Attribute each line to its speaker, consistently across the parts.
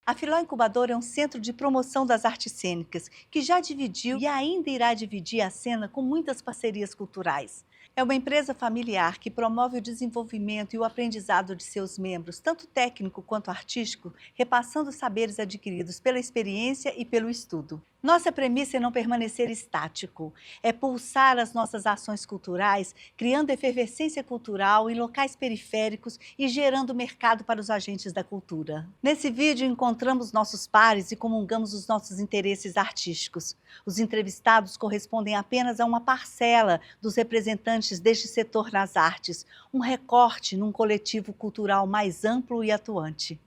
Speaker 1: A Filó Incubadora é um centro de promoção das artes cênicas, que já dividiu e ainda irá dividir a cena com muitas parcerias culturais. É uma empresa familiar que promove o desenvolvimento e o aprendizado de seus membros, tanto técnico quanto artístico, repassando saberes adquiridos pela experiência e pelo estudo. Nossa premissa é não permanecer estático, é pulsar as nossas ações culturais, criando efervescência cultural em locais periféricos e gerando mercado para os agentes da cultura. Nesse vídeo encontramos nossos pares e comungamos os nossos interesses artísticos. Os entrevistados correspondem apenas a uma parcela dos representantes deste setor nas artes, um recorte num coletivo cultural mais amplo e atuante.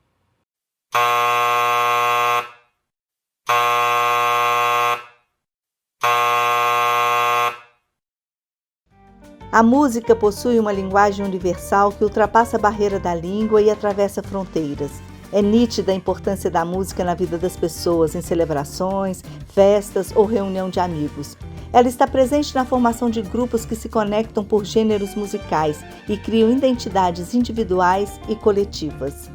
Speaker 1: A música possui uma linguagem universal que ultrapassa a barreira da língua e atravessa fronteiras. É nítida a importância da música na vida das pessoas, em celebrações, festas ou reunião de amigos. Ela está presente na formação de grupos que se conectam por gêneros musicais e criam identidades individuais e coletivas.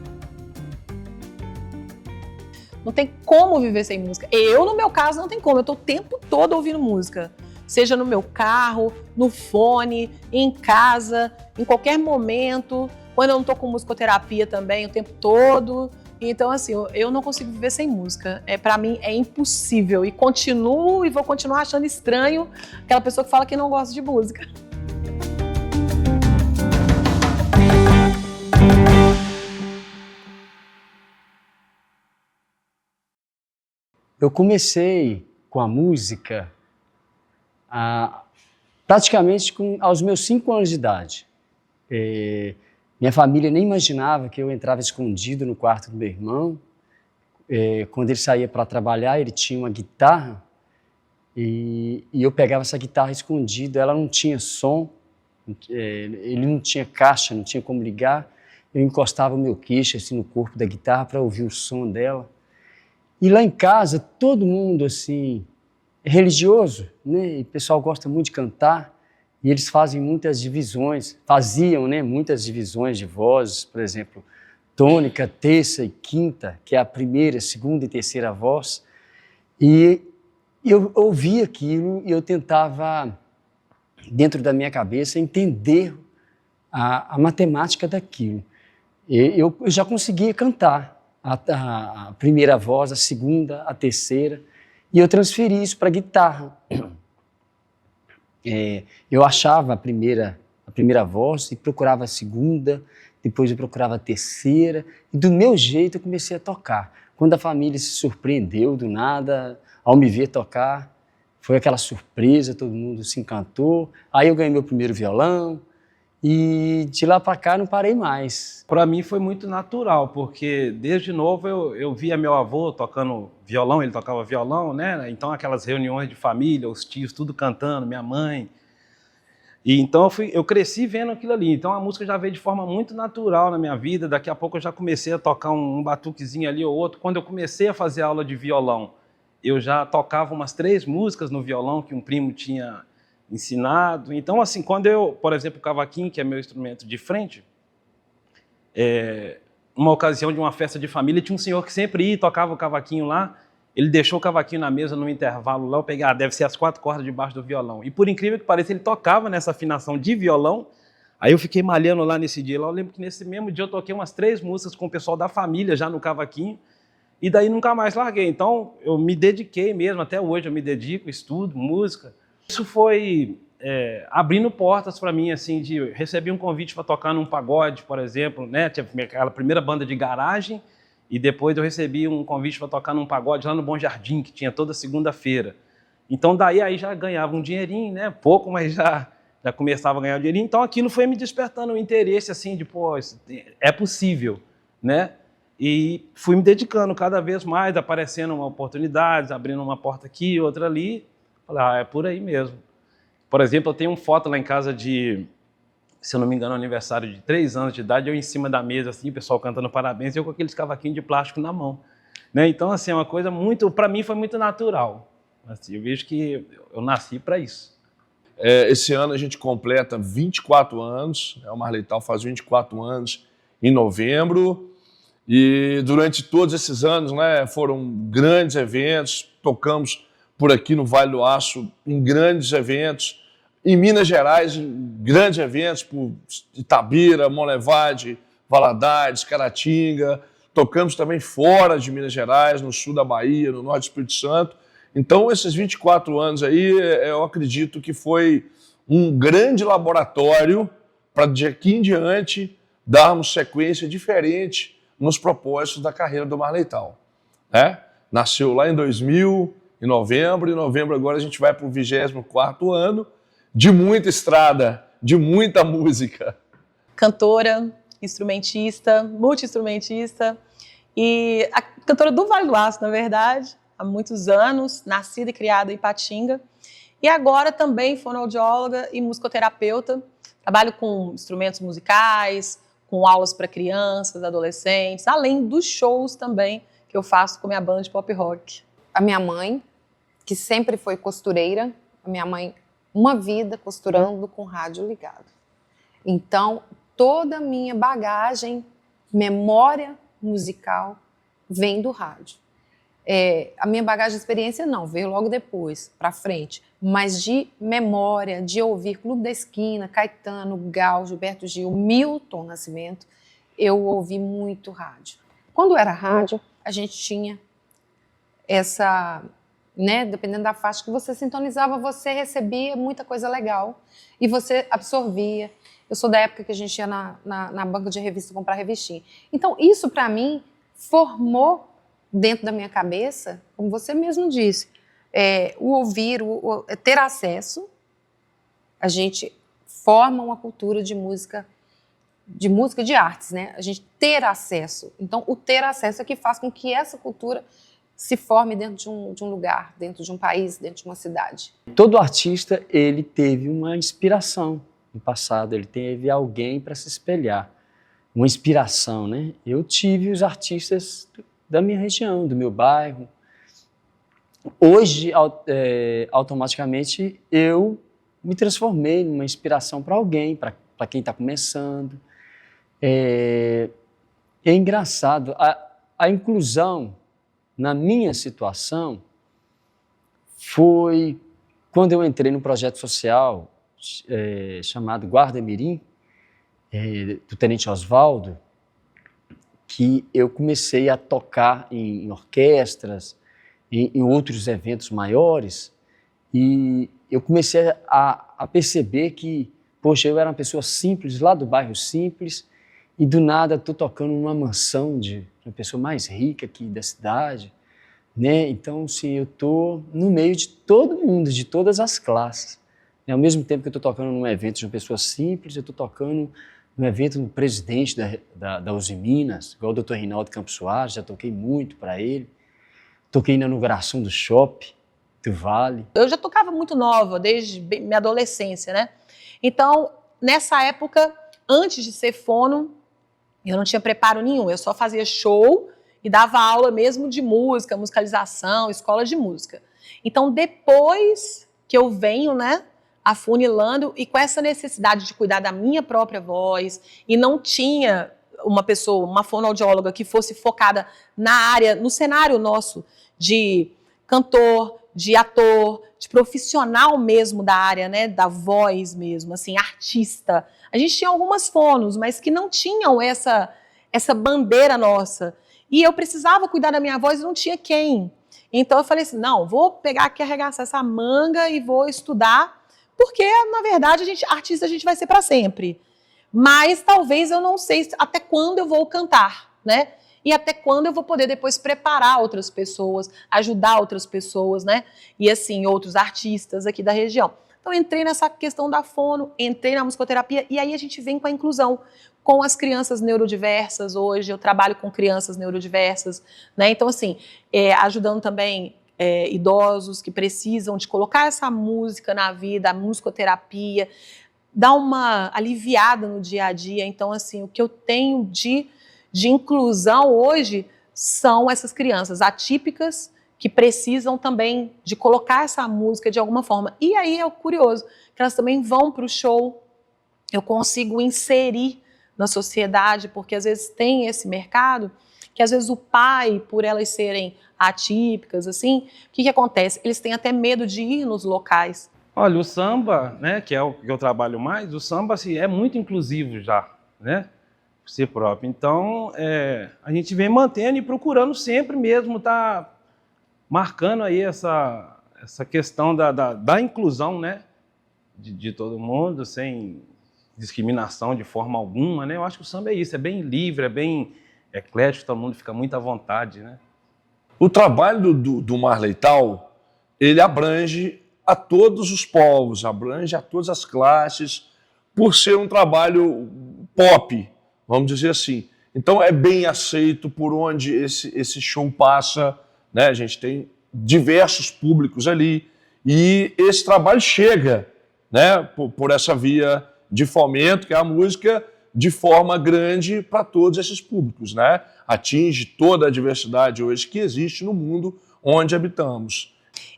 Speaker 2: Não tem como viver sem música. Eu, no meu caso, não tem como. Eu estou o tempo todo ouvindo música. Seja no meu carro, no fone, em casa, em qualquer momento. Quando eu não estou com musicoterapia também, o tempo todo. Então, assim, eu não consigo viver sem música. Para mim, é impossível. E continuo e vou continuar achando estranho aquela pessoa que fala que não gosta de música.
Speaker 3: Eu comecei com a música praticamente aos meus 5 anos de idade. Minha família nem imaginava que eu entrava escondido no quarto do meu irmão. Quando ele saía para trabalhar, ele tinha uma guitarra e eu pegava essa guitarra escondida. Ela não tinha som, ele não tinha caixa, não tinha como ligar. Eu encostava o meu queixo assim, no corpo da guitarra para ouvir o som dela. E lá em casa, todo mundo assim, é religioso, né? E o pessoal gosta muito de cantar, e eles fazem muitas divisões, faziam, né, muitas divisões de vozes, por exemplo, tônica, terça e quinta, que é a primeira, segunda e terceira voz. E eu ouvia aquilo e eu tentava, dentro da minha cabeça, entender a matemática daquilo. Eu já conseguia cantar a primeira voz, a segunda, a terceira, e eu transferi isso para a guitarra. Eu achava a primeira voz e procurava a segunda, depois eu procurava a terceira, e do meu jeito eu comecei a tocar. Quando a família se surpreendeu do nada, ao me ver tocar, foi aquela surpresa, todo mundo se encantou, aí eu ganhei meu primeiro violão, e de lá para cá não parei mais.
Speaker 4: Para mim foi muito natural, porque desde novo eu via meu avô tocando violão, ele tocava violão, né? Então aquelas reuniões de família, os tios tudo cantando, minha mãe. E então eu cresci vendo aquilo ali. Então a música já veio de forma muito natural na minha vida. Daqui a pouco eu já comecei a tocar um batuquezinho ali ou outro. Quando eu comecei a fazer aula de violão, eu já tocava umas 3 músicas no violão que um primo tinha ensinado. Então, assim, quando eu, por exemplo, o cavaquinho, que é meu instrumento de frente, uma ocasião de uma festa de família, tinha um senhor que sempre ia e tocava o cavaquinho lá, ele deixou o cavaquinho na mesa no intervalo lá, eu peguei, deve ser as 4 cordas debaixo do violão. E por incrível que pareça, ele tocava nessa afinação de violão, aí eu fiquei malhando lá nesse dia, lá eu lembro que nesse mesmo dia eu toquei umas 3 músicas com o pessoal da família já no cavaquinho, e daí nunca mais larguei. Então, eu me dediquei mesmo, até hoje eu me dedico, estudo, música. Isso foi abrindo portas para mim, assim, de receber um convite para tocar num pagode, por exemplo, né? Tinha aquela primeira banda de garagem e depois eu recebi um convite para tocar num pagode lá no Bom Jardim, que tinha toda segunda-feira. Então daí aí já ganhava um dinheirinho, né? Pouco, mas já começava a ganhar um dinheirinho. Então aquilo foi me despertando um interesse, assim, de, pô, é possível, né? E fui me dedicando cada vez mais, aparecendo oportunidades, abrindo uma porta aqui, outra ali. Falei, é por aí mesmo. Por exemplo, eu tenho uma foto lá em casa de, se eu não me engano, aniversário de 3 anos de idade, eu em cima da mesa, assim, o pessoal cantando parabéns, e eu com aqueles cavaquinhos de plástico na mão. Né? Então, assim, é uma coisa muito, para mim, foi muito natural. Assim, eu vejo que eu nasci para isso.
Speaker 5: Esse ano a gente completa 24 anos, o Marley Tal faz 24 anos em novembro, E durante todos esses anos, né, foram grandes eventos, tocamos por aqui no Vale do Aço em grandes eventos, em Minas Gerais, em grandes eventos, por Itabira, Monlevade, Valadares, Caratinga. Tocamos também fora de Minas Gerais, no sul da Bahia, no norte do Espírito Santo. Então, esses 24 anos aí, eu acredito que foi um grande laboratório para, de aqui em diante, darmos sequência diferente nos propósitos da carreira do Marleital. Né? Nasceu lá em 2000, em novembro, agora a gente vai para o 24º ano, de muita estrada, de muita música.
Speaker 2: Cantora, instrumentista, multi-instrumentista e a cantora do Vale do Aço, na verdade, há muitos anos, nascida e criada em Ipatinga. E agora também fonoaudióloga e musicoterapeuta. Trabalho com instrumentos musicais, com aulas para crianças, adolescentes, além dos shows também que eu faço com minha banda de pop rock.
Speaker 6: A minha mãe, que sempre foi costureira, a minha mãe, uma vida costurando com rádio ligado. Então, toda a minha bagagem, memória musical, vem do rádio. A minha bagagem de experiência não, veio logo depois, para frente. Mas de memória, de ouvir Clube da Esquina, Caetano, Gal, Gilberto Gil, Milton Nascimento, eu ouvi muito rádio. Quando era rádio, a gente tinha essa, né, dependendo da faixa que você sintonizava, você recebia muita coisa legal e você absorvia. Eu sou da época que a gente ia na banca de revista comprar revistinha. Então, isso para mim formou dentro da minha cabeça, como você mesmo disse, o ouvir, ter acesso. A gente forma uma cultura de música, de artes, né? A gente ter acesso. Então, o ter acesso é que faz com que essa cultura se forme dentro de um lugar, dentro de um país, dentro de uma cidade.
Speaker 3: Todo artista, ele teve uma inspiração no passado, ele teve alguém para se espelhar, uma inspiração, né? Eu tive os artistas da minha região, do meu bairro. Hoje, automaticamente, eu me transformei numa inspiração para alguém, para quem está começando. É engraçado, a inclusão na minha situação foi quando eu entrei no projeto social chamado Guarda Mirim, do Tenente Osvaldo, que eu comecei a tocar em orquestras, em outros eventos maiores, e eu comecei a perceber que, poxa, eu era uma pessoa simples, lá do bairro simples, e do nada estou tocando numa mansão de uma pessoa mais rica aqui da cidade, né? Então, sim, eu estou no meio de todo mundo, de todas as classes. Ao mesmo tempo que eu estou tocando num evento de uma pessoa simples, eu estou tocando num evento do presidente da Uzi Minas, igual o Dr. Reinaldo Campos Soares, já toquei muito para ele. Toquei na inauguração do shopping do Vale.
Speaker 2: Eu já tocava muito nova, desde minha adolescência, né? Então, nessa época, antes de ser fono, eu não tinha preparo nenhum, eu só fazia show e dava aula mesmo de música, musicalização, escola de música. Então, depois que eu venho, né, afunilando e com essa necessidade de cuidar da minha própria voz, e não tinha uma pessoa, uma fonoaudióloga que fosse focada na área, no cenário nosso de cantor, de ator, de profissional mesmo da área, né, da voz mesmo, assim, artista. A gente tinha algumas fonos, mas que não tinham essa bandeira nossa. E eu precisava cuidar da minha voz e não tinha quem. Então eu falei assim, não, vou pegar aqui, arregaçar essa manga e vou estudar, porque, na verdade, artista a gente vai ser para sempre. Mas talvez eu não sei até quando eu vou cantar, né? E até quando eu vou poder depois preparar outras pessoas, ajudar outras pessoas, né? E assim, outros artistas aqui da região. Então, entrei nessa questão da fono, entrei na musicoterapia e aí a gente vem com a inclusão, com as crianças neurodiversas. Hoje eu trabalho com crianças neurodiversas, né? Então, assim, ajudando também idosos que precisam de colocar essa música na vida, a musicoterapia, dar uma aliviada no dia a dia. Então, assim, o que eu tenho de inclusão hoje são essas crianças atípicas que precisam também de colocar essa música de alguma forma. E aí é o curioso, que elas também vão para o show, eu consigo inserir na sociedade, porque às vezes tem esse mercado, que às vezes o pai, por elas serem atípicas, assim, o que acontece? Eles têm até medo de ir nos locais.
Speaker 4: Olha, o samba, né, que é o que eu trabalho mais, o samba assim, é muito inclusivo já, né, por si próprio. Então, a gente vem mantendo e procurando sempre mesmo estar marcando aí essa questão da inclusão, né, de todo mundo, sem discriminação de forma alguma, né? Eu acho que o samba é isso, é bem livre, é bem eclético, todo mundo fica muito à vontade, né?
Speaker 5: O trabalho do Marley Tal, ele abrange a todos os povos, abrange a todas as classes, por ser um trabalho pop, vamos dizer assim. Então é bem aceito por onde esse show passa, né? A gente tem diversos públicos ali e esse trabalho chega, né, por essa via de fomento, que é a música, de forma grande para todos esses públicos, né? Atinge toda a diversidade hoje que existe no mundo onde habitamos.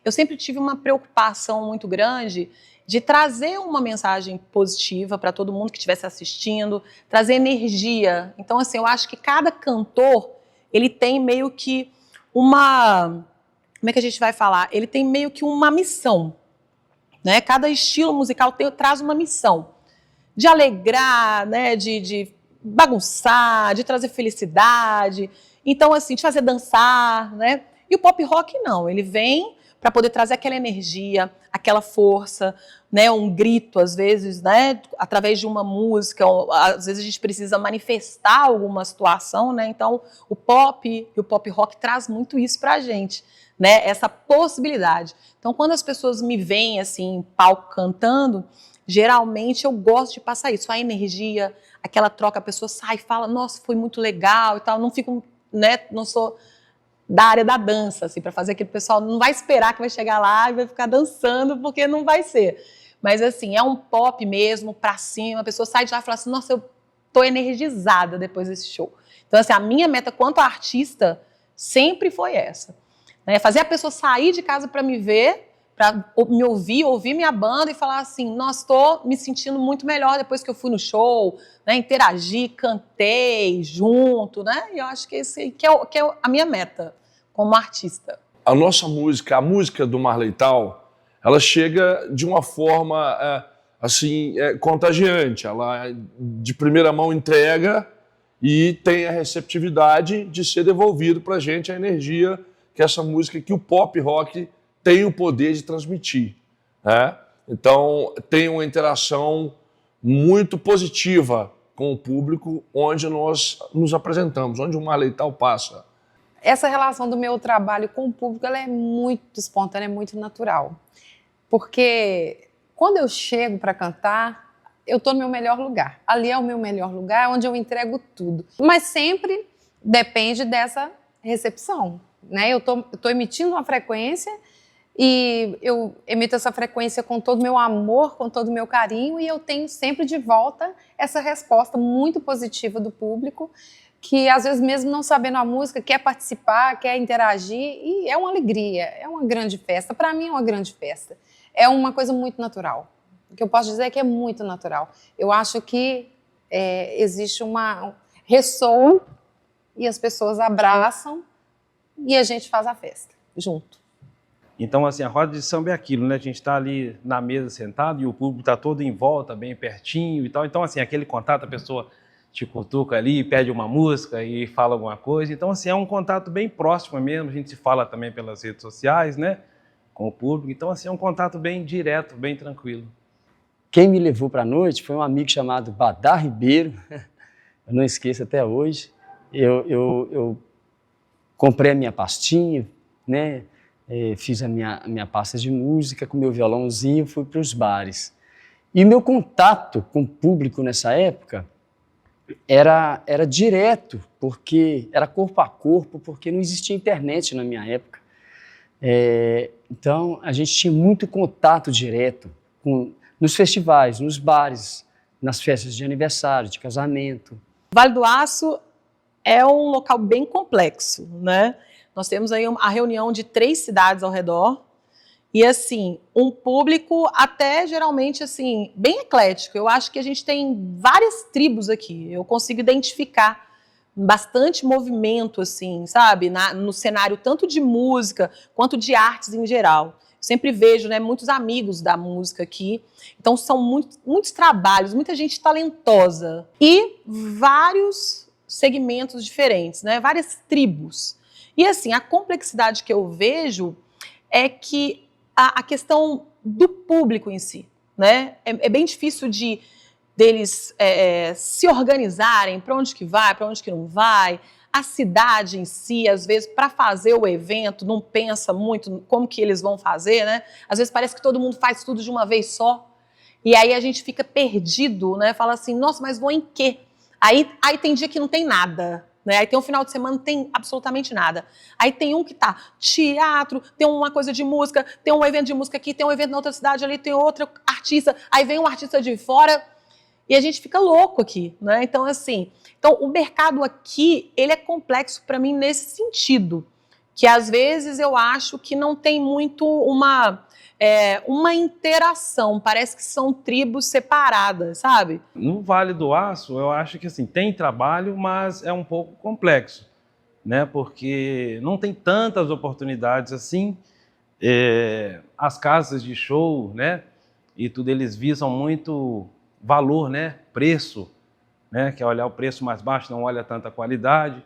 Speaker 2: Eu sempre tive uma preocupação muito grande de trazer uma mensagem positiva para todo mundo que estivesse assistindo, trazer energia. Então, assim, eu acho que cada cantor, ele tem meio que uma... Como é que a gente vai falar? Ele tem meio que uma missão, né? Cada estilo musical traz uma missão de alegrar, né? De bagunçar, de trazer felicidade, então assim, de fazer dançar, né? E o pop rock não, ele vem para poder trazer aquela energia, aquela força, né? Um grito às vezes, né? Através de uma música, às vezes a gente precisa manifestar alguma situação, né? Então o pop e o pop rock traz muito isso pra gente, né? Essa possibilidade. Então quando as pessoas me veem assim em palco cantando, geralmente eu gosto de passar isso, a energia, aquela troca, a pessoa sai e fala, nossa, foi muito legal e tal, não fico, né, não sou da área da dança, assim, para fazer aquele pessoal, não vai esperar que vai chegar lá e vai ficar dançando, porque não vai ser. Mas assim, é um pop mesmo, pra cima, a pessoa sai de lá e fala assim, nossa, eu tô energizada depois desse show. Então assim, a minha meta quanto artista sempre foi essa, né, fazer a pessoa sair de casa para me ver, para me ouvir minha banda e falar assim, nossa, estou me sentindo muito melhor depois que eu fui no show, né, interagi, cantei junto, né, e eu acho que esse que é a minha meta como artista.
Speaker 5: A nossa música, a música do Marley Tal, ela chega de uma forma assim, contagiante, ela de primeira mão entrega e tem a receptividade de ser devolvido para a gente a energia que essa música, que o pop rock tem o poder de transmitir, né? Então, tem uma interação muito positiva com o público onde nós nos apresentamos, onde o Marley Tal passa.
Speaker 6: Essa relação do meu trabalho com o público, ela é muito espontânea, é muito natural. Porque quando eu chego para cantar, eu estou no meu melhor lugar. Ali é o meu melhor lugar, onde eu entrego tudo. Mas sempre depende dessa recepção, né? Eu tô emitindo uma frequência e eu emito essa frequência com todo o meu amor, com todo o meu carinho, e eu tenho sempre de volta essa resposta muito positiva do público, que às vezes mesmo não sabendo a música, quer participar, quer interagir, e é uma alegria, é uma grande festa. Para mim é uma grande festa. É uma coisa muito natural. O que eu posso dizer é que é muito natural. Eu acho que existe uma ressoa e as pessoas abraçam e a gente faz a festa junto.
Speaker 4: Então, assim, a roda de samba é aquilo, né? A gente está ali na mesa sentado e o público está todo em volta, bem pertinho e tal. Então, assim, aquele contato, a pessoa te cutuca ali, pede uma música e fala alguma coisa. Então, assim, é um contato bem próximo mesmo. A gente se fala também pelas redes sociais, né? Com o público. Então, assim, é um contato bem direto, bem tranquilo.
Speaker 3: Quem me levou para a noite foi um amigo chamado Badá Ribeiro. Eu não esqueço até hoje. Eu comprei a minha pastinha, né? Fiz a minha pasta de música com meu violãozinho, fui para os bares. E meu contato com o público nessa época era direto, porque era corpo a corpo, porque não existia internet na minha época. Então, a gente tinha muito contato direto nos festivais, nos bares, nas festas de aniversário, de casamento.
Speaker 2: Vale do Aço é um local bem complexo, né? Nós temos aí a reunião de 3 cidades ao redor e, assim, um público até geralmente, assim, bem eclético. Eu acho que a gente tem várias tribos aqui, eu consigo identificar bastante movimento, assim, sabe? No cenário tanto de música quanto de artes em geral. Sempre vejo, né, muitos amigos da música aqui. Então, são muitos trabalhos, muita gente talentosa. E vários segmentos diferentes, né? Várias tribos. E, assim, a complexidade que eu vejo é que a questão do público em si, né? É bem difícil deles se organizarem, para onde que vai, para onde que não vai. A cidade em si, às vezes, para fazer o evento, não pensa muito como que eles vão fazer, né? Às vezes parece que todo mundo faz tudo de uma vez só. E aí a gente fica perdido, né? Fala assim, nossa, mas vou em quê? Aí tem dia que não tem nada, né? Aí tem um final de semana que não tem absolutamente nada. Aí tem um que tá teatro, tem uma coisa de música, tem um evento de música aqui, tem um evento na outra cidade ali, tem outro artista, aí vem um artista de fora e a gente fica louco aqui, né? Então, assim, o mercado aqui, ele é complexo para mim nesse sentido, que às vezes eu acho que não tem muito uma interação, parece que são tribos separadas, sabe?
Speaker 4: No Vale do Aço, eu acho que assim, tem trabalho, mas é um pouco complexo, né? Porque não tem tantas oportunidades assim. As casas de show, né? E tudo, eles visam muito valor, né? Preço, né? Que é olhar o preço mais baixo, não olha tanta qualidade.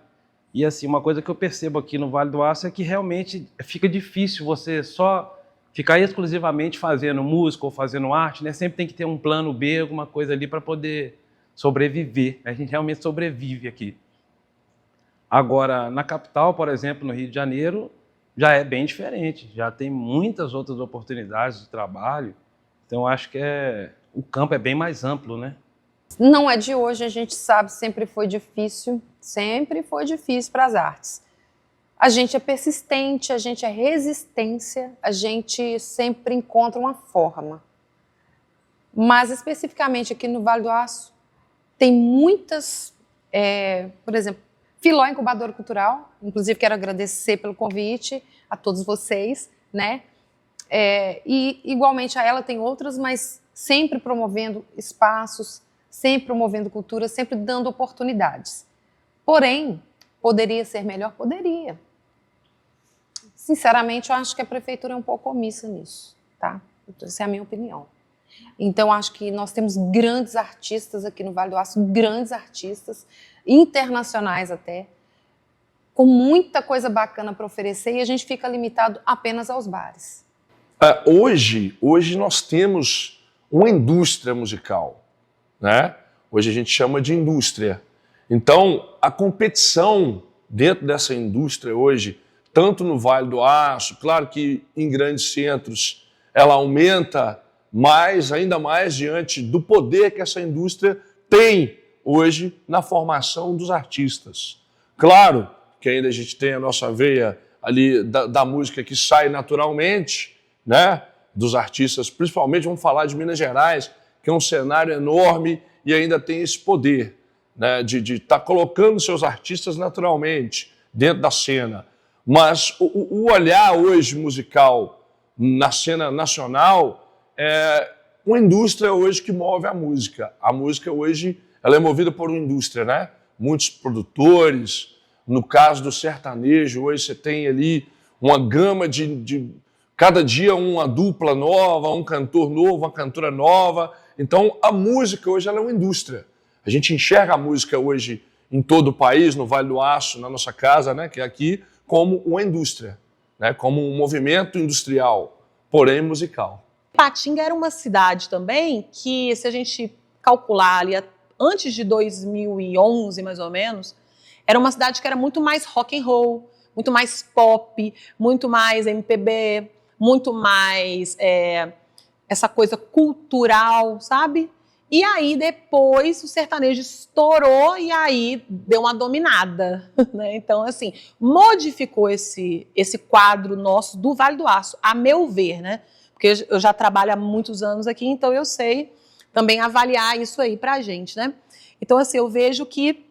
Speaker 4: E assim, uma coisa que eu percebo aqui no Vale do Aço é que realmente fica difícil você só ficar exclusivamente fazendo música ou fazendo arte, né? Sempre tem que ter um plano B, alguma coisa ali para poder sobreviver. A gente realmente sobrevive aqui. Agora, na capital, por exemplo, no Rio de Janeiro, já é bem diferente. Já tem muitas outras oportunidades de trabalho. Então, eu acho que o campo é bem mais amplo, né?
Speaker 6: Não é de hoje, a gente sabe, sempre foi difícil para as artes. A gente é persistente, a gente é resistência, a gente sempre encontra uma forma. Mas, especificamente aqui no Vale do Aço, tem muitas, por exemplo, Filó Incubadora Cultural, inclusive quero agradecer pelo convite a todos vocês, né? E, igualmente a ela, tem outras, mas sempre promovendo espaços, sempre promovendo cultura, sempre dando oportunidades. Porém, poderia ser melhor? Poderia. Sinceramente, eu acho que a prefeitura é um pouco omissa nisso, tá? Essa é a minha opinião. Então, acho que nós temos grandes artistas aqui no Vale do Aço, grandes artistas, internacionais até, com muita coisa bacana para oferecer, e a gente fica limitado apenas aos bares.
Speaker 5: Hoje nós temos uma indústria musical, né? Hoje a gente chama de indústria. Então, a competição dentro dessa indústria hoje, tanto no Vale do Aço, claro que em grandes centros ela aumenta ainda mais diante do poder que essa indústria tem hoje na formação dos artistas. Claro que ainda a gente tem a nossa veia ali da música que sai naturalmente, né? Dos artistas, principalmente vamos falar de Minas Gerais, que é um cenário enorme e ainda tem esse poder, né? De estar colocando seus artistas naturalmente dentro da cena. Mas o olhar hoje musical na cena nacional é uma indústria hoje que move a música. A música hoje ela é movida por uma indústria, né? Muitos produtores. No caso do sertanejo, hoje você tem ali uma gama de cada dia uma dupla nova, um cantor novo, uma cantora nova. Então a música hoje ela é uma indústria. A gente enxerga a música hoje em todo o país, no Vale do Aço, na nossa casa, né, que é aqui, como uma indústria, né, como um movimento industrial, porém musical.
Speaker 2: Patinga era uma cidade também que, se a gente calcular ali, antes de 2011, mais ou menos, era uma cidade que era muito mais rock and roll, muito mais pop, muito mais MPB, muito mais essa coisa cultural, sabe? E aí, depois, o sertanejo estourou e aí deu uma dominada, né? Então, assim, modificou esse quadro nosso do Vale do Aço, a meu ver, né? Porque eu já trabalho há muitos anos aqui, então eu sei também avaliar isso aí pra gente, né? Então, assim, eu vejo que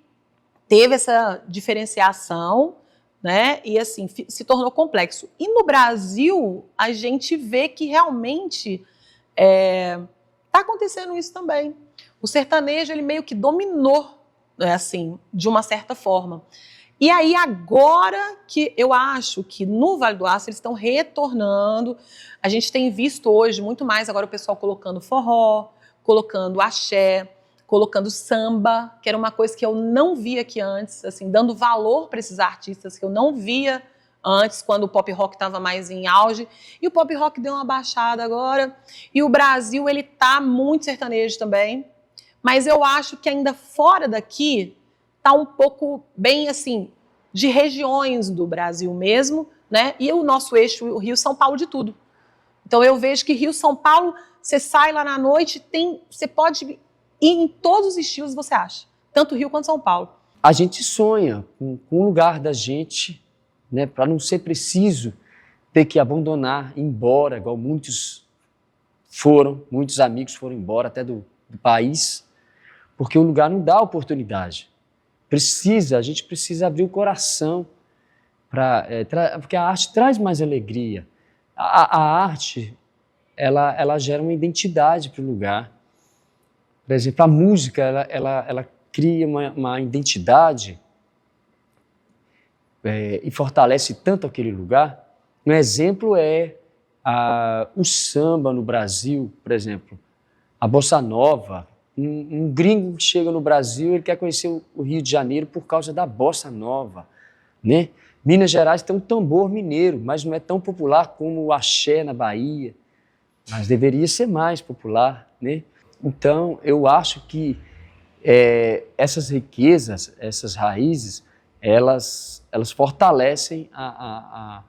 Speaker 2: teve essa diferenciação, né? E, assim, se tornou complexo. E no Brasil, a gente vê que realmente está acontecendo isso também. O sertanejo, ele meio que dominou assim, de uma certa forma. E aí agora que eu acho que no Vale do Aço eles estão retornando, a gente tem visto hoje muito mais agora o pessoal colocando forró, colocando axé, colocando samba, que era uma coisa que eu não via aqui antes, assim, dando valor para esses artistas que eu não via antes, quando o pop rock estava mais em auge, e o pop rock deu uma baixada agora, e o Brasil, ele tá muito sertanejo também, mas eu acho que ainda fora daqui tá um pouco bem, assim, de regiões do Brasil mesmo, né, e o nosso eixo, o Rio-São Paulo de tudo. Então eu vejo que Rio-São Paulo, você sai lá na noite, você pode ir em todos os estilos, você acha, tanto Rio quanto São Paulo.
Speaker 3: A gente sonha com o lugar da gente, né, para não ser preciso ter que abandonar, ir embora, igual muitos amigos foram embora até do país, porque o lugar não dá oportunidade. A gente precisa abrir o coração, porque a arte traz mais alegria. A arte, ela gera uma identidade para o lugar. Por exemplo, a música, ela cria uma identidade e fortalece tanto aquele lugar. Um exemplo é o samba no Brasil, por exemplo, a bossa nova. Um gringo que chega no Brasil, ele quer conhecer o Rio de Janeiro por causa da bossa nova, né? Minas Gerais tem um tambor mineiro, mas não é tão popular como o axé na Bahia, mas deveria ser mais popular, né? Então, eu acho que essas riquezas, essas raízes, elas fortalecem a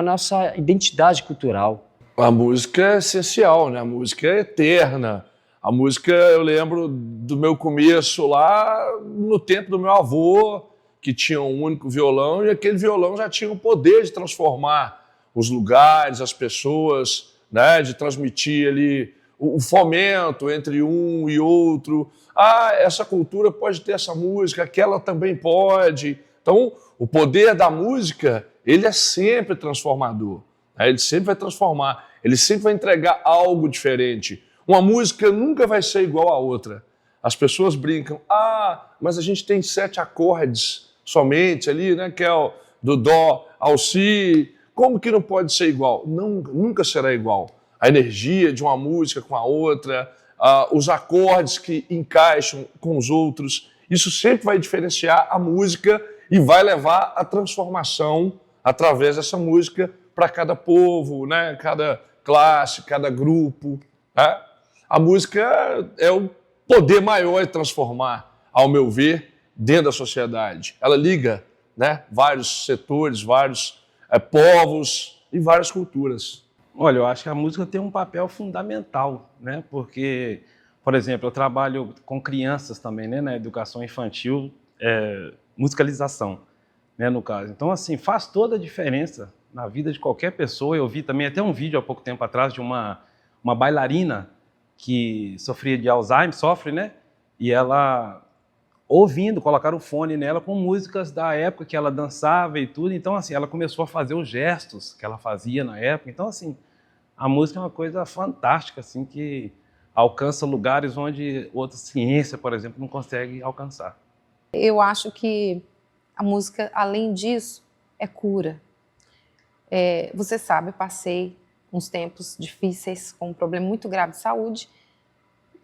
Speaker 3: nossa identidade cultural.
Speaker 5: A música é essencial, né? A música é eterna. A música, eu lembro do meu começo lá, no tempo do meu avô, que tinha um único violão, e aquele violão já tinha o poder de transformar os lugares, as pessoas, né? De transmitir ali o fomento entre um e outro. Essa cultura pode ter essa música, aquela também pode. Então, o poder da música, ele é sempre transformador, né? Ele sempre vai transformar, ele sempre vai entregar algo diferente. Uma música nunca vai ser igual à outra. As pessoas brincam, mas a gente tem 7 acordes somente ali, né? Que é do dó ao si. Como que não pode ser igual? Não, nunca será igual. A energia de uma música com a outra, os acordes que encaixam com os outros, isso sempre vai diferenciar a música e vai levar a transformação através dessa música para cada povo, né? Cada classe, cada grupo, né? A música é o poder maior de transformar, ao meu ver, dentro da sociedade. Ela liga, né, vários setores, vários povos e várias culturas.
Speaker 4: Olha, eu acho que a música tem um papel fundamental, né? Porque, por exemplo, eu trabalho com crianças também, né, na educação infantil, musicalização, né, no caso. Então, assim, faz toda a diferença na vida de qualquer pessoa. Eu vi também até um vídeo há pouco tempo atrás de uma bailarina que sofria de Alzheimer, sofre, né? E ela, ouvindo, colocaram o fone nela com músicas da época que ela dançava e tudo. Então, assim, ela começou a fazer os gestos que ela fazia na época. Então, assim, a música é uma coisa fantástica, assim, que alcança lugares onde outra ciência, por exemplo, não consegue alcançar.
Speaker 6: Eu acho que a música, além disso, é cura. Você sabe, eu passei uns tempos difíceis com um problema muito grave de saúde,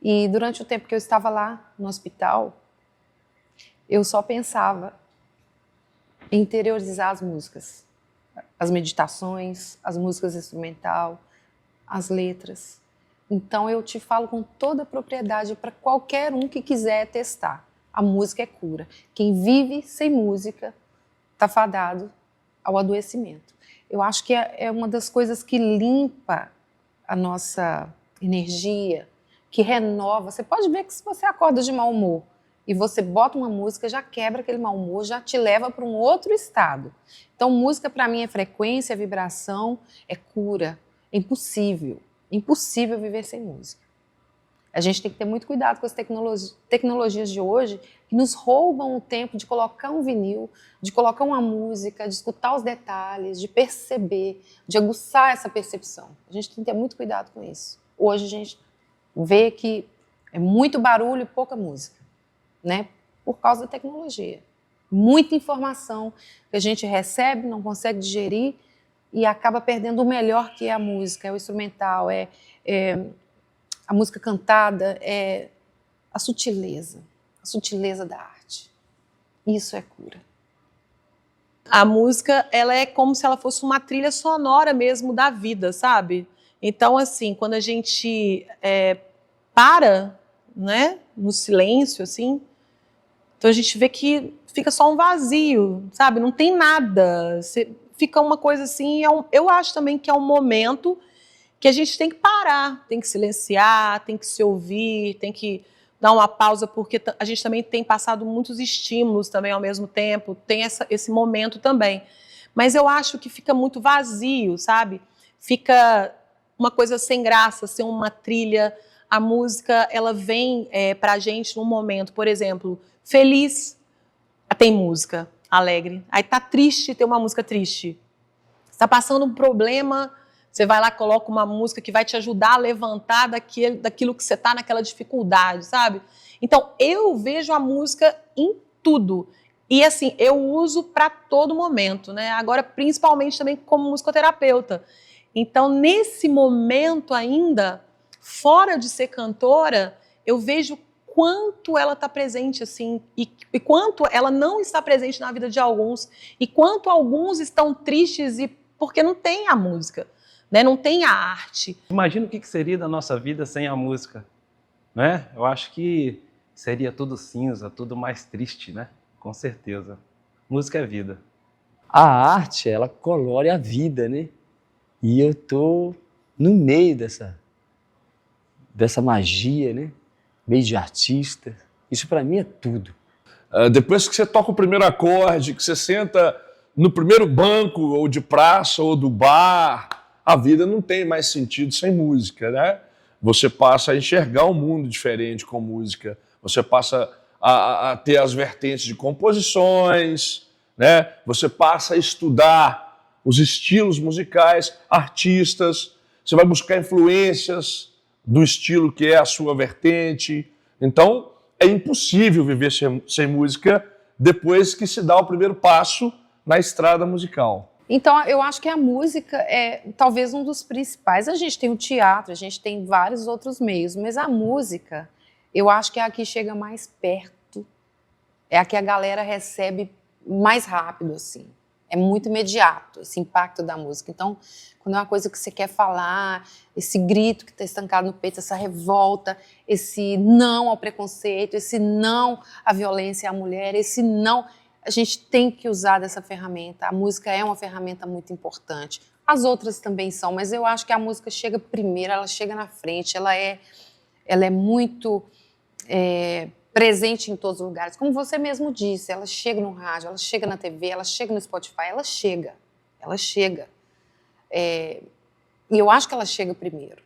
Speaker 6: e durante o tempo que eu estava lá no hospital, eu só pensava em interiorizar as músicas, as meditações, as músicas instrumental, as letras. Então eu te falo com toda a propriedade para qualquer um que quiser testar. A música é cura. Quem vive sem música está fadado ao adoecimento. Eu acho que é uma das coisas que limpa a nossa energia, que renova. Você pode ver que se você acorda de mau humor e você bota uma música, já quebra aquele mau humor, já te leva para um outro estado. Então, música para mim é frequência, é vibração, é cura. É impossível viver sem música. A gente tem que ter muito cuidado com as tecnologias de hoje, que nos roubam o tempo de colocar um vinil, de colocar uma música, de escutar os detalhes, de perceber, de aguçar essa percepção. A gente tem que ter muito cuidado com isso. Hoje a gente vê que é muito barulho e pouca música, né? por causa da tecnologia. Muita informação que a gente recebe, não consegue digerir e acaba perdendo o melhor que é a música, é o instrumental, é a música cantada, é a sutileza da arte. Isso é cura.
Speaker 2: A música, ela é como se ela fosse uma trilha sonora mesmo da vida, sabe? Então, assim, quando a gente para, né, no silêncio, assim, então a gente vê que fica só um vazio, sabe? Não tem nada. Fica uma coisa assim, eu acho também que é um momento que a gente tem que parar, tem que silenciar, tem que se ouvir, tem que dar uma pausa, porque a gente também tem passado muitos estímulos também ao mesmo tempo, tem esse momento também. Mas eu acho que fica muito vazio, sabe? Fica uma coisa sem graça, sem uma trilha. A música, ela vem pra gente num momento, por exemplo, feliz, tem música alegre. Aí tá triste, tem uma música triste. Você tá passando um problema, você vai lá, coloca uma música que vai te ajudar a levantar daquilo que você está naquela dificuldade, sabe? Então, eu vejo a música em tudo. E, assim, eu uso para todo momento, né? Agora, principalmente também como musicoterapeuta. Então, nesse momento ainda, fora de ser cantora, eu vejo quanto ela está presente, assim, e quanto ela não está presente na vida de alguns, e quanto alguns estão tristes porque não tem a música. Né? Não tem a arte.
Speaker 4: Imagina o que seria da nossa vida sem a música, né? Eu acho que seria tudo cinza, tudo mais triste, né? Com certeza. Música é vida.
Speaker 3: A arte, ela colore a vida, né? E eu tô no meio dessa magia, né? Meio de artista. Isso para mim é tudo.
Speaker 5: Depois que você toca o primeiro acorde, que você senta no primeiro banco, ou de praça, ou do bar, a vida não tem mais sentido sem música, né? Você passa a enxergar um mundo diferente com música. Você passa a ter as vertentes de composições, né? Você passa a estudar os estilos musicais, artistas. Você vai buscar influências do estilo que é a sua vertente. Então, é impossível viver sem música depois que se dá o primeiro passo na estrada musical.
Speaker 6: Então, eu acho que a música é talvez um dos principais. A gente tem o teatro, a gente tem vários outros meios, mas a música, eu acho que é a que chega mais perto, é a que a galera recebe mais rápido, assim. É muito imediato esse impacto da música. Então, quando é uma coisa que você quer falar, esse grito que está estancado no peito, essa revolta, esse não ao preconceito, esse não à violência à mulher, esse não... A gente tem que usar dessa ferramenta. A música é uma ferramenta muito importante. As outras também são, mas eu acho que a música chega primeiro, ela chega na frente, ela é muito presente em todos os lugares. Como você mesmo disse, ela chega no rádio, ela chega na TV, ela chega no Spotify, ela chega. E eu acho que ela chega primeiro.